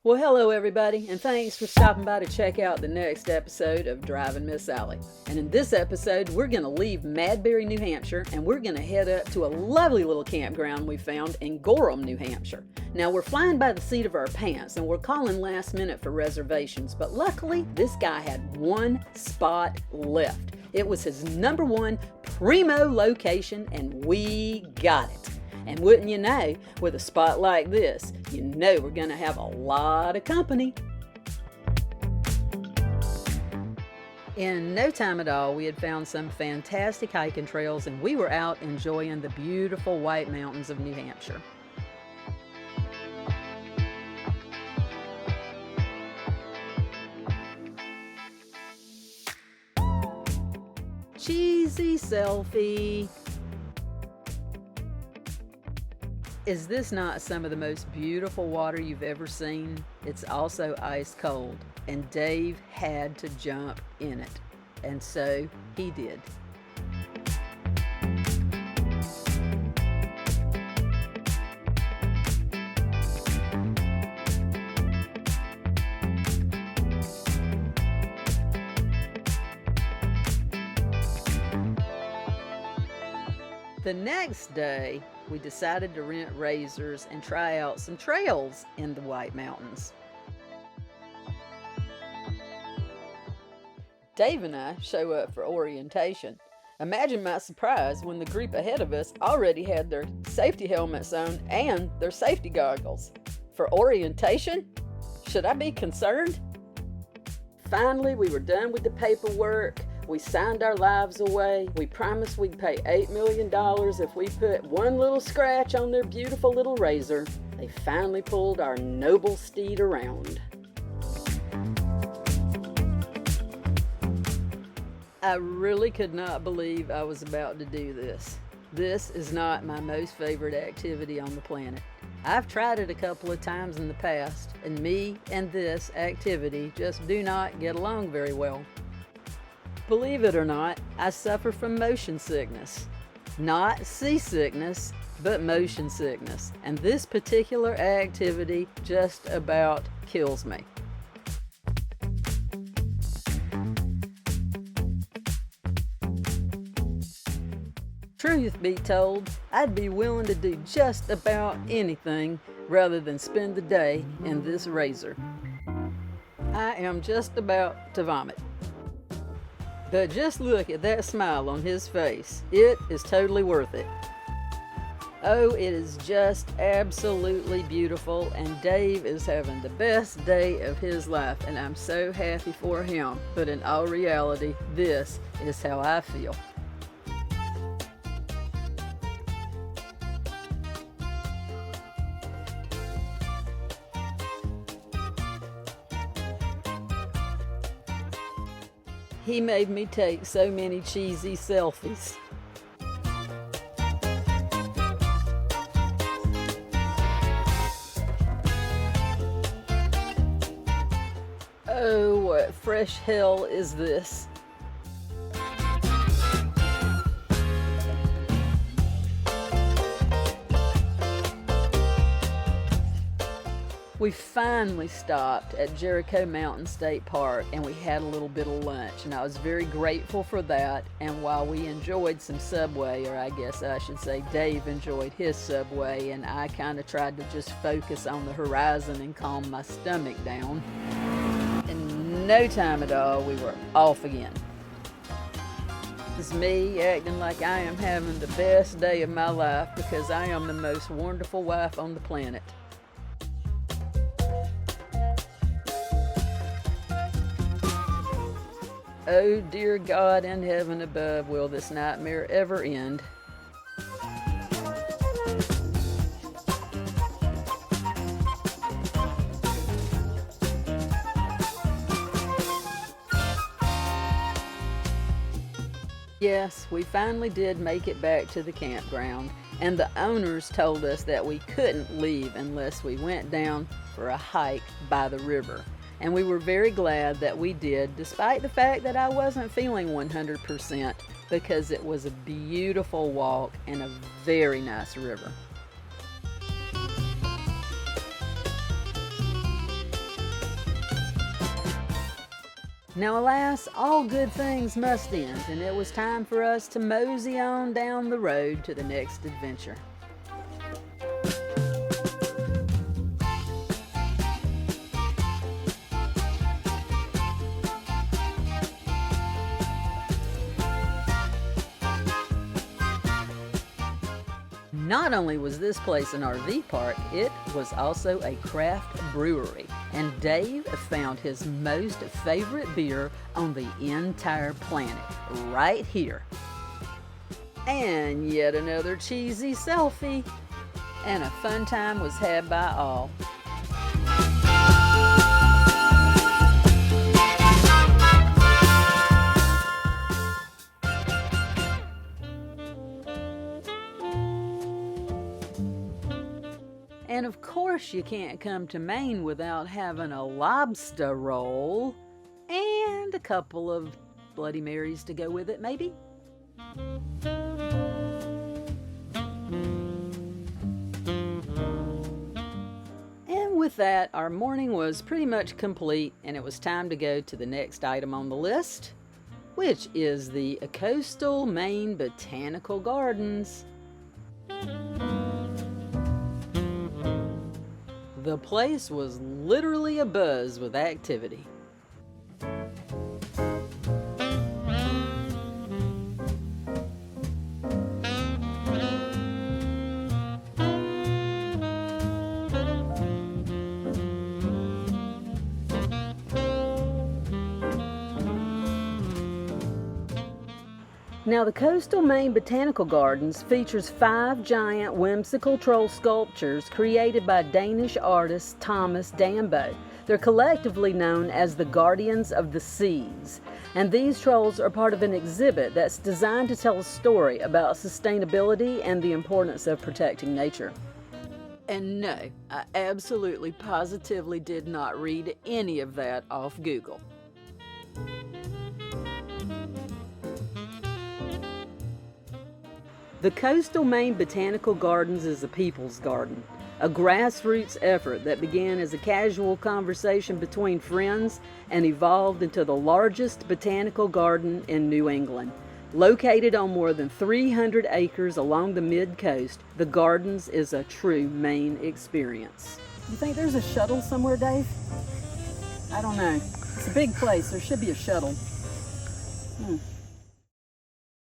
Well, hello everybody, and thanks for stopping by to check out the next episode of Driving Miss Sally. And in this episode, we're going to leave Madbury, New Hampshire, and we're going to head up to a lovely little campground we found in Gorham, New Hampshire. Now, we're flying by the seat of our pants, and we're calling last minute for reservations, but luckily, this guy had one spot left. It was his number one primo location, and we got it. And wouldn't you know, with a spot like this, you know we're going to have a lot of company. In no time at all, we had found some fantastic hiking trails and we were out enjoying the beautiful White Mountains of New Hampshire. Cheesy selfie. Is this not some of the most beautiful water you've ever seen? It's also ice cold, and Dave had to jump in it, and so he did. The next day, we decided to rent RAZRs and try out some trails in the White Mountains. Dave and I show up for orientation. Imagine my surprise when the group ahead of us already had their safety helmets on and their safety goggles. For orientation? Should I be concerned? Finally, we were done with the paperwork. We signed our lives away. We promised we'd pay $8 million if we put one little scratch on their beautiful little RAZR. They finally pulled our noble steed around. I really could not believe I was about to do this. This is not my most favorite activity on the planet. I've tried it a couple of times in the past, and me and this activity just do not get along very well. Believe it or not, I suffer from motion sickness. Not seasickness, but motion sickness. And this particular activity just about kills me. Truth be told, I'd be willing to do just about anything rather than spend the day in this RAZR. I am just about to vomit. But just look at that smile on his face. It is totally worth it. Oh, it is just absolutely beautiful, and Dave is having the best day of his life, and I'm so happy for him. But in all reality, this is how I feel. He made me take so many cheesy selfies. Oh, what fresh hell is this? We finally stopped at Jericho Mountain State Park and we had a little bit of lunch, and I was very grateful for that. And while we enjoyed some Subway, or I guess I should say Dave enjoyed his Subway, and I kind of tried to just focus on the horizon and calm my stomach down, in no time at all we were off again. It's me acting like I am having the best day of my life because I am the most wonderful wife on the planet. Oh dear God in heaven above, will this nightmare ever end? Yes, we finally did make it back to the campground, and the owners told us that we couldn't leave unless we went down for a hike by the river. And we were very glad that we did, despite the fact that I wasn't feeling 100%, because it was a beautiful walk and a very nice river. Now, alas, all good things must end, and it was time for us to mosey on down the road to the next adventure. Not only was this place an RV park, it was also a craft brewery. And Dave found his most favorite beer on the entire planet, right here. And yet another cheesy selfie. And a fun time was had by all. And of course you can't come to Maine without having a lobster roll and a couple of Bloody Marys to go with it, maybe. And with that, our morning was pretty much complete, and it was time to go to the next item on the list, which is the Coastal Maine Botanical Gardens. The place was literally abuzz with activity. Now, the Coastal Maine Botanical Gardens features 5 giant whimsical troll sculptures created by Danish artist Thomas Dambo. They're collectively known as the Guardians of the Seas, and these trolls are part of an exhibit that's designed to tell a story about sustainability and the importance of protecting nature. And no, I absolutely positively did not read any of that off Google. The Coastal Maine Botanical Gardens is a people's garden, a grassroots effort that began as a casual conversation between friends and evolved into the largest botanical garden in New England. Located on more than 300 acres along the mid-coast, the gardens is a true Maine experience. You think there's a shuttle somewhere, Dave? I don't know. It's a big place. There should be a shuttle.